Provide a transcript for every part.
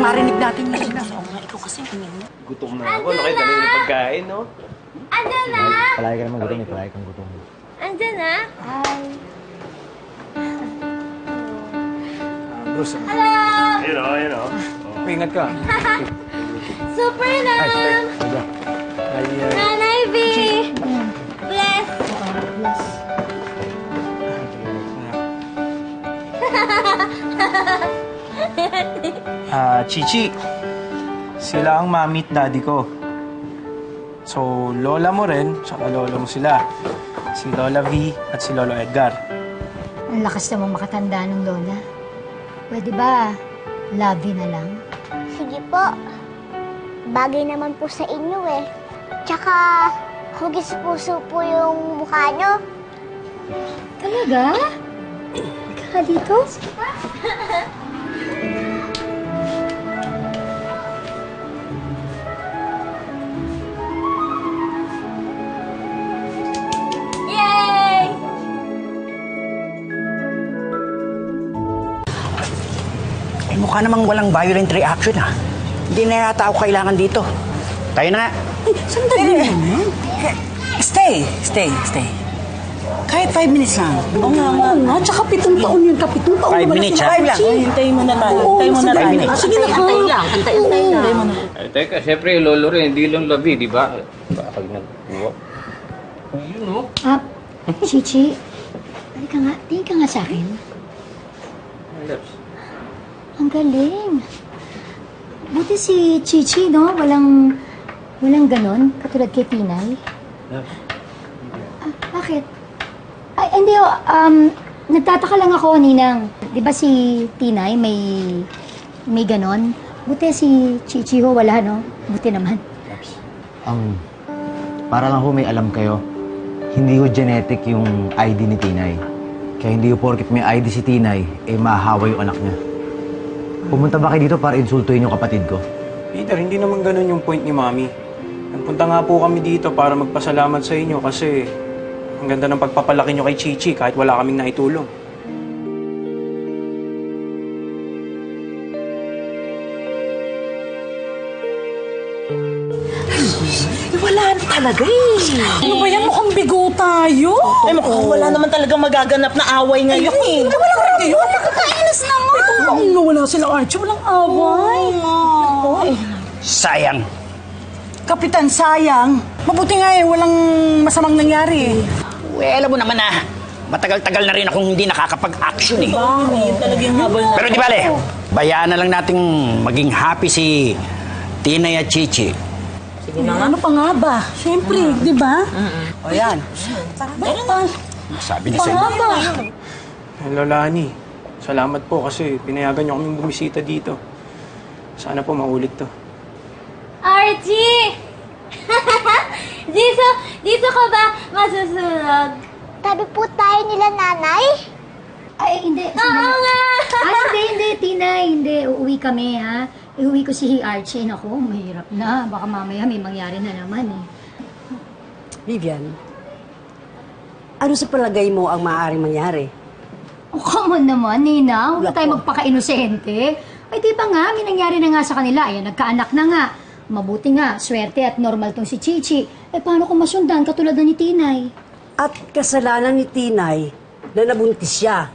marinig natin yung sinasabi na ikaw kasi. Gutom na ako. Nakita na yung pagkain, no? Andyan na! Palagi ka naman gutom, palagi kang gutom. Andyan na? Hi. Bruce, Hello! Ayun o. ingat ka. Super Nam! Nanay V! Bless! Chichi, sila ang mami at daddy ko. So, lola mo rin, saka lolo mo sila. Si Lola V at si Lolo Edgar. Ang lakas naman makatanda ng lola. Pwede ba, Lovey na lang? Sige po. Bagay naman po sa inyo eh. Tsaka, hugis puso po yung mukha nyo. Talaga? Ika dito? Yay! Eh, mukha namang walang violent reaction, ha? Hindi na yata ako kailangan dito. Tayo na nga. Ay, sandali naman. Stay. Kahit 5 minutes lang. Oo nga. Tsaka 7 taon yun. 7 taon 5 minutes, ha? Hintayin mo na tayo. Hintayin mo na tayo. Sige na. Hintayin mo na. Ay, teka, siyempre yung lolo rin, hindi lang labi, di ba? Bakal nagkuha. Yun, no? Chichi, halika nga. Tingin ka nga sa akin. Ang galing. Buti si Chichi, no? Walang ganon, katulad kay Tinay. Bakit? Ay, hindi nagtataka lang ako, Ninang. Di ba si Tinay may ganon? Buti si Chichi ho, wala, no? Buti naman. Para lang ho may alam kayo, hindi ho genetic yung ID ni Tinay. Kaya hindi ho porkit may ID si Tinay, eh mahahawa yung anak niya. Pumunta ba kayo dito para insultuhin yung kapatid ko? Peter, hindi naman ganun yung point ni Mami. Nagpunta nga po kami dito para magpasalamat sa inyo kasi ang ganda ng pagpapalaki nyo kay Chichi kahit wala kaming naitulong. Wala na talaga eh. Ano ba yan? Mukhang bigo tayo. Ay, mukhang wala naman talaga magaganap na away ngayon eh. Wala ka kayo. Nakakainis naman. Ito ba kung nawala sila Archie? Walang away. Sayang. Kapitan, sayang. Mabuti nga eh, walang masamang nangyari eh. Well, alam mo naman na, matagal-tagal na rin akong hindi nakakapag-action, eh. Yun talaga yung habol na. Pero di bale, bayaan na lang nating maging happy si Tinay at Chichi. Sige na nga. Ano pa nga ba? Siyempre, di ba? O yan. Sabi ni Pa nga Sen. ba? Lola Ani, salamat po kasi pinayagan nyo kaming bumisita dito. Sana po maulit to. Archie! dito ka ba masusunod? Tabi po tayo nila, nanay? Ay, hindi. Oo nga! Ay, hindi, Tinay. Hindi, uuwi kami, ha? Iuwi ko si Archie. Naku, mahirap na. Baka mamaya may mangyari na naman, eh. Vivian, ano sa palagay mo ang maaaring mangyari? Oh, come on naman, Nina. Huwag na tayo magpaka-inosente. Ay, di ba nga, may nangyari na nga sa kanila. Ayan, nagkaanak na nga. Mabuti nga, swerte at normal tong si Chichi. Eh, paano kung masundan katulad na ni Tinay? At kasalanan ni Tinay na nabuntis siya.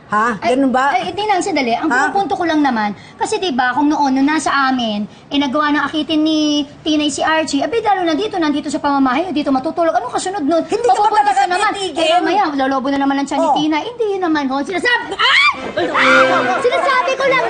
Ha? Ganun ba? Ay, Tinay, sandali. Ang pupunto ko lang naman, kasi di ba kung noon, nung nasa amin, nagawa ng akitin ni Tinay si Archie, abay, lalo na dito, nandito sa pamamahay, dito matutulog. Anong kasunod nun? Hindi ka ba talaga titigil? Eh, mamaya, lalobo na naman ang tiyan ni Tinay. Hindi yun naman, ho. Sinasabi... Ah! Sinasabi ko lang.